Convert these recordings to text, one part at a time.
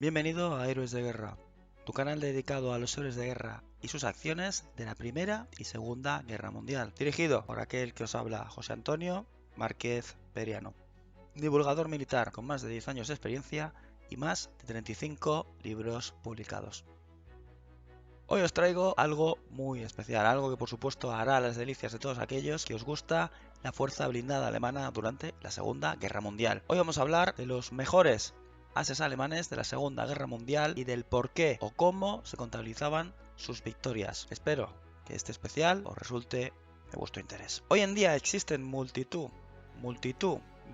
Bienvenido a Héroes de Guerra, tu canal dedicado a los héroes de guerra y sus acciones de la Primera y Segunda Guerra Mundial, dirigido por aquel que os habla, José Antonio Márquez Periano, divulgador militar con más de 10 años de experiencia y más de 35 libros publicados. Hoy os traigo algo muy especial, algo que por supuesto hará las delicias de todos aquellos que os gusta la fuerza blindada alemana durante la Segunda Guerra Mundial. Hoy vamos a hablar de los mejores ases alemanes de la Segunda Guerra Mundial y del por qué o cómo se contabilizaban sus victorias. Espero que este especial os resulte de vuestro interés. Hoy en día existen multitud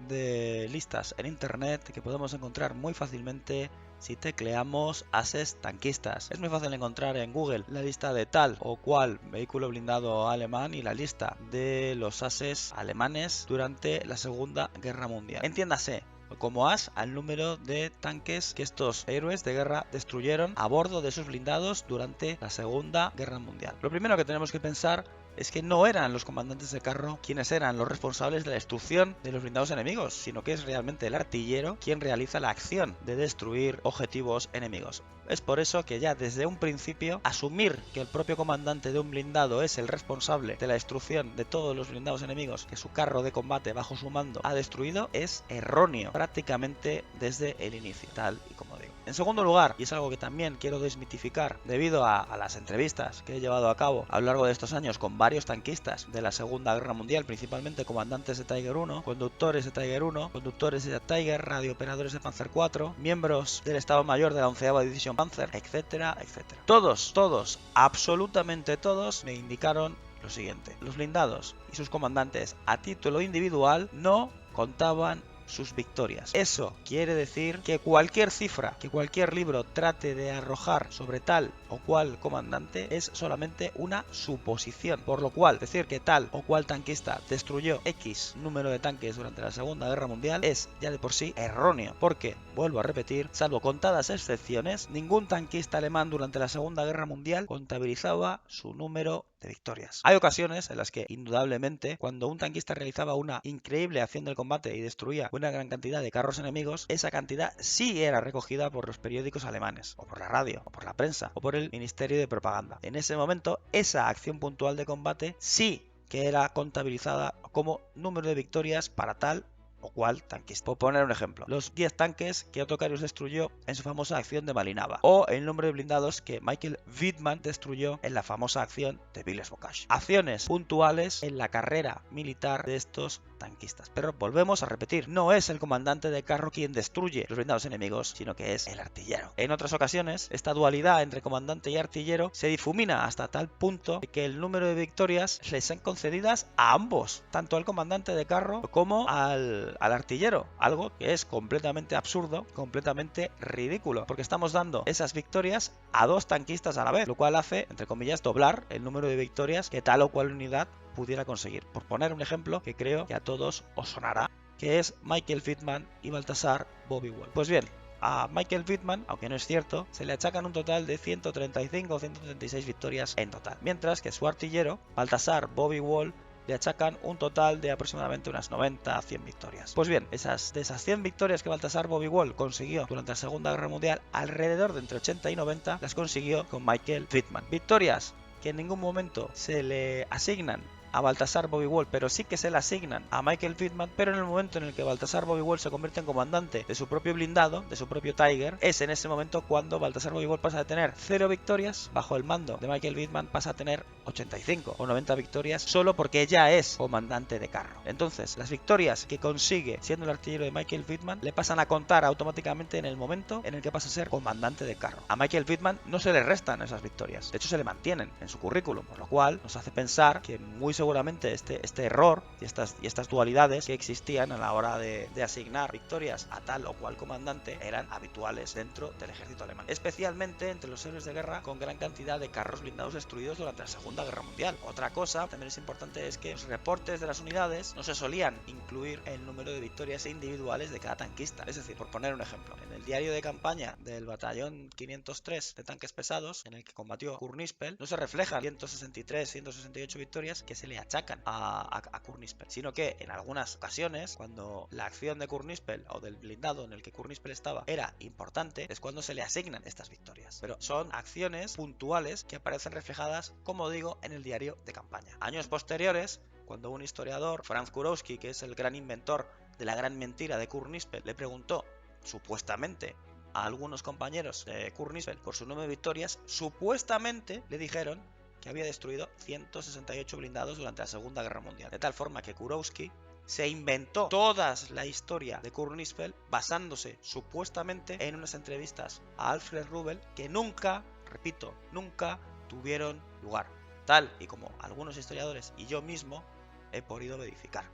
de listas en internet que podemos encontrar muy fácilmente si tecleamos ases tanquistas. Es muy fácil encontrar en Google la lista de tal o cual vehículo blindado alemán y la lista de los ases alemanes durante la Segunda Guerra Mundial. Entiéndase como as al número de tanques que estos héroes de guerra destruyeron a bordo de sus blindados durante la Segunda Guerra Mundial. Lo primero que tenemos que pensar es que no eran los comandantes de carro quienes eran los responsables de la destrucción de los blindados enemigos, sino que es realmente el artillero quien realiza la acción de destruir objetivos enemigos. Es por eso que ya desde un principio asumir que el propio comandante de un blindado es el responsable de la destrucción de todos los blindados enemigos que su carro de combate bajo su mando ha destruido es erróneo prácticamente desde el inicio, tal y como digo. En segundo lugar, y es algo que también quiero desmitificar debido a las entrevistas que he llevado a cabo a lo largo de estos años con varios tanquistas de la Segunda Guerra Mundial, principalmente comandantes de Tiger 1, conductores de Tiger 1, conductores de Tiger, radiooperadores de Panzer 4, miembros del Estado Mayor de la 11ª División Panzer, etcétera, etcétera. Todos, absolutamente todos, me indicaron lo siguiente: los blindados y sus comandantes a título individual no contaban sus victorias. Eso quiere decir que cualquier cifra, que cualquier libro trate de arrojar sobre tal o cual comandante es solamente una suposición, por lo cual decir que tal o cual tanquista destruyó X número de tanques durante la Segunda Guerra Mundial es ya de por sí erróneo, porque, vuelvo a repetir, salvo contadas excepciones, ningún tanquista alemán durante la Segunda Guerra Mundial contabilizaba su número de victorias. Hay ocasiones en las que, indudablemente, cuando un tanquista realizaba una increíble acción del combate y destruía una gran cantidad de carros enemigos, esa cantidad sí era recogida por los periódicos alemanes, o por la radio, o por la prensa, o por el Ministerio de Propaganda. En ese momento, esa acción puntual de combate sí que era contabilizada como número de victorias para tal o cual tanquista. Por poner un ejemplo, los 10 tanques que Otto Karius destruyó en su famosa acción de Malinava, o el número de blindados que Michael Wittmann destruyó en la famosa acción de Villers-Bocage. Acciones puntuales en la carrera militar de estos tanquistas. Pero volvemos a repetir, no es el comandante de carro quien destruye los blindados enemigos, sino que es el artillero. En otras ocasiones, esta dualidad entre comandante y artillero se difumina hasta tal punto que el número de victorias les son concedidas a ambos, tanto al comandante de carro como al artillero, algo que es completamente absurdo, completamente ridículo, porque estamos dando esas victorias a dos tanquistas a la vez, lo cual hace, entre comillas, doblar el número de victorias que tal o cual unidad pudiera conseguir. Por poner un ejemplo que creo que a todos os sonará, que es Michael Wittmann y Baltasar Bobby Wall. Pues bien, a Michael Wittmann, aunque no es cierto, se le achacan un total de 135 o 136 victorias en total, mientras que su artillero, Baltasar Bobby Wall, le achacan un total de aproximadamente unas 90 a 100 victorias. Pues bien, de esas 100 victorias que Baltasar Bobby Wall consiguió durante la Segunda Guerra Mundial, alrededor de entre 80 y 90 las consiguió con Michael Wittmann. Victorias que en ningún momento se le asignan a Baltasar Bobby Wall, pero sí que se le asignan a Michael Wittmann, pero en el momento en el que Baltasar Bobby Wall se convierte en comandante de su propio blindado, de su propio Tiger, es en ese momento cuando Baltasar Bobby Wall pasa de tener 0 victorias bajo el mando de Michael Wittmann, pasa a tener 85 o 90 victorias solo porque ya es comandante de carro. Entonces, las victorias que consigue siendo el artillero de Michael Wittmann le pasan a contar automáticamente en el momento en el que pasa a ser comandante de carro. A Michael Wittmann no se le restan esas victorias, de hecho se le mantienen en su currículum, por lo cual nos hace pensar que muy seguramente este error y estas dualidades que existían a la hora de asignar victorias a tal o cual comandante eran habituales dentro del ejército alemán, especialmente entre los héroes de guerra con gran cantidad de carros blindados destruidos durante la Segunda Guerra Mundial. Otra cosa también es importante es que los reportes de las unidades no se solían incluir el número de victorias individuales de cada tanquista. Es decir, por poner un ejemplo, en el diario de campaña del batallón 503 de tanques pesados, en el que combatió Kurt Nispel, no se reflejan 163, 168 victorias que se le le achacan a Kurt Nispel, sino que en algunas ocasiones, cuando la acción de Kurt Nispel o del blindado en el que Kurt Nispel estaba era importante, es cuando se le asignan estas victorias. Pero son acciones puntuales que aparecen reflejadas, como digo, en el diario de campaña. Años posteriores, cuando un historiador, Franz Kurowski, que es el gran inventor de la gran mentira de Kurt Nispel, le preguntó, supuestamente, a algunos compañeros de Kurt Nispel por su número de victorias, supuestamente le dijeron que había destruido 168 blindados durante la Segunda Guerra Mundial. De tal forma que Kurowski se inventó toda la historia de Kurt Nispel basándose supuestamente en unas entrevistas a Alfred Rubel que nunca, repito, nunca tuvieron lugar. Tal y como algunos historiadores y yo mismo he podido verificar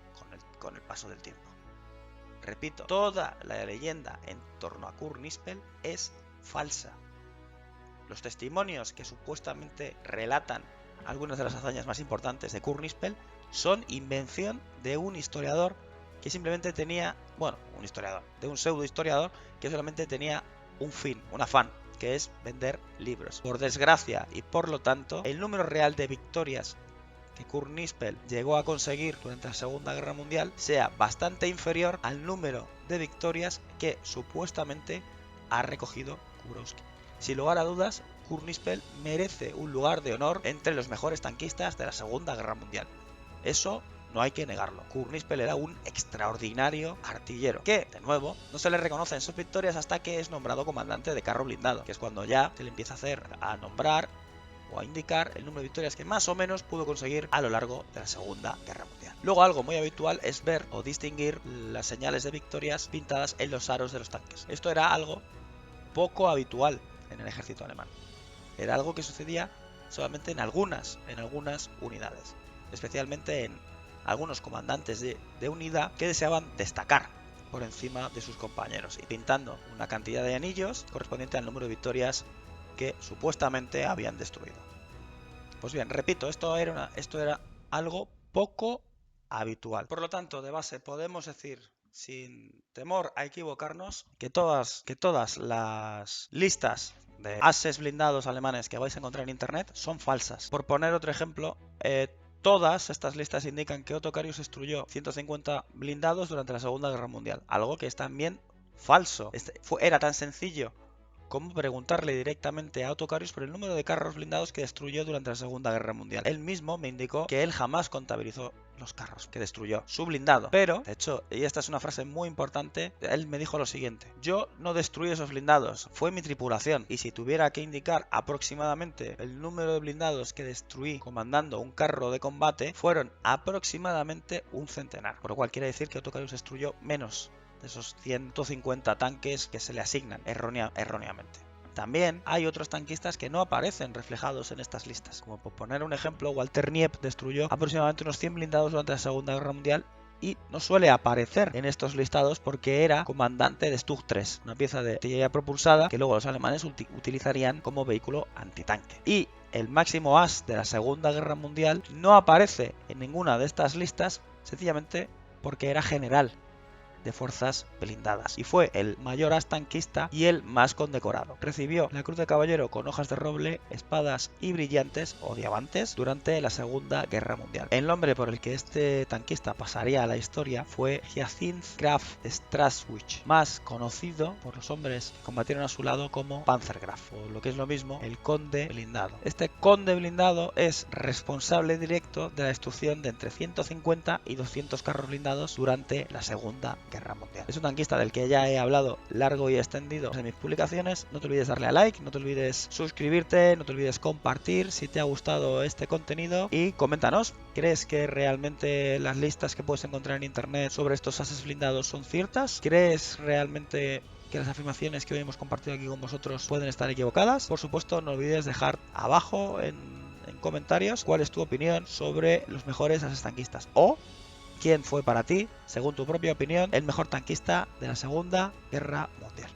con el paso del tiempo. Repito, toda la leyenda en torno a Kurt Nispel es falsa. Los testimonios que supuestamente relatan algunas de las hazañas más importantes de Kurt Nispel son invención de un historiador que simplemente tenía, de un pseudo historiador que solamente tenía un fin, un afán, que es vender libros. Por desgracia y por lo tanto, el número real de victorias que Kurt Nispel llegó a conseguir durante la Segunda Guerra Mundial sea bastante inferior al número de victorias que supuestamente ha recogido Kurowski. Sin lugar a dudas, Kurt Nispel merece un lugar de honor entre los mejores tanquistas de la Segunda Guerra Mundial. Eso no hay que negarlo. Kurt Nispel era un extraordinario artillero, que, de nuevo, no se le reconocen sus victorias hasta que es nombrado comandante de carro blindado, que es cuando ya se le empieza a nombrar o a indicar el número de victorias que más o menos pudo conseguir a lo largo de la Segunda Guerra Mundial. Luego, algo muy habitual es ver o distinguir las señales de victorias pintadas en los aros de los tanques. Esto era algo poco habitual en el ejército alemán. Era algo que sucedía solamente en algunas unidades, especialmente en algunos comandantes de unidad que deseaban destacar por encima de sus compañeros y pintando una cantidad de anillos correspondiente al número de victorias que supuestamente habían destruido. Pues bien, repito, esto era algo poco habitual. Por lo tanto, de base podemos decir, sin temor a equivocarnos, que todas las listas de ases blindados alemanes que vais a encontrar en internet son falsas. Por poner otro ejemplo, todas estas listas indican que Otto Carius destruyó 150 blindados durante la Segunda Guerra Mundial, algo que es también falso. Era tan sencillo como preguntarle directamente a Otto Carius por el número de carros blindados que destruyó durante la Segunda Guerra Mundial. Él mismo me indicó que él jamás contabilizó los carros que destruyó, su blindado. Pero, de hecho, y esta es una frase muy importante, él me dijo lo siguiente: yo no destruí esos blindados, fue mi tripulación. Y si tuviera que indicar aproximadamente el número de blindados que destruí comandando un carro de combate, fueron aproximadamente un centenar. Por lo cual quiere decir que Otto Carius destruyó menos de esos 150 tanques que se le asignan erróneamente. También hay otros tanquistas que no aparecen reflejados en estas listas. Como por poner un ejemplo, Walter Kniep destruyó aproximadamente unos 100 blindados durante la Segunda Guerra Mundial y no suele aparecer en estos listados porque era comandante de Stug 3, una pieza de artillería propulsada que luego los alemanes utilizarían como vehículo antitanque. Y el máximo as de la Segunda Guerra Mundial no aparece en ninguna de estas listas sencillamente porque era general de fuerzas blindadas y fue el mayor as tanquista y el más condecorado. Recibió la Cruz de Caballero con hojas de roble, espadas y brillantes o diamantes durante la Segunda Guerra Mundial. El nombre por el que este tanquista pasaría a la historia fue Hyacinth Graf Straswitz, más conocido por los hombres que combatieron a su lado como Panzergraf, o lo que es lo mismo, el Conde Blindado. Este Conde Blindado es responsable directo de la destrucción de entre 150 y 200 carros blindados durante la Segunda Guerra Mundial. Es un tanquista del que ya he hablado largo y extendido en mis publicaciones. No te olvides darle a like, no te olvides suscribirte, no te olvides compartir si te ha gustado este contenido y coméntanos, ¿crees que realmente las listas que puedes encontrar en internet sobre estos ases blindados son ciertas? ¿Crees realmente que las afirmaciones que hoy hemos compartido aquí con vosotros pueden estar equivocadas? Por supuesto, no olvides dejar abajo en comentarios cuál es tu opinión sobre los mejores ases tanquistas o quién fue para ti, según tu propia opinión, el mejor tanquista de la Segunda Guerra Mundial.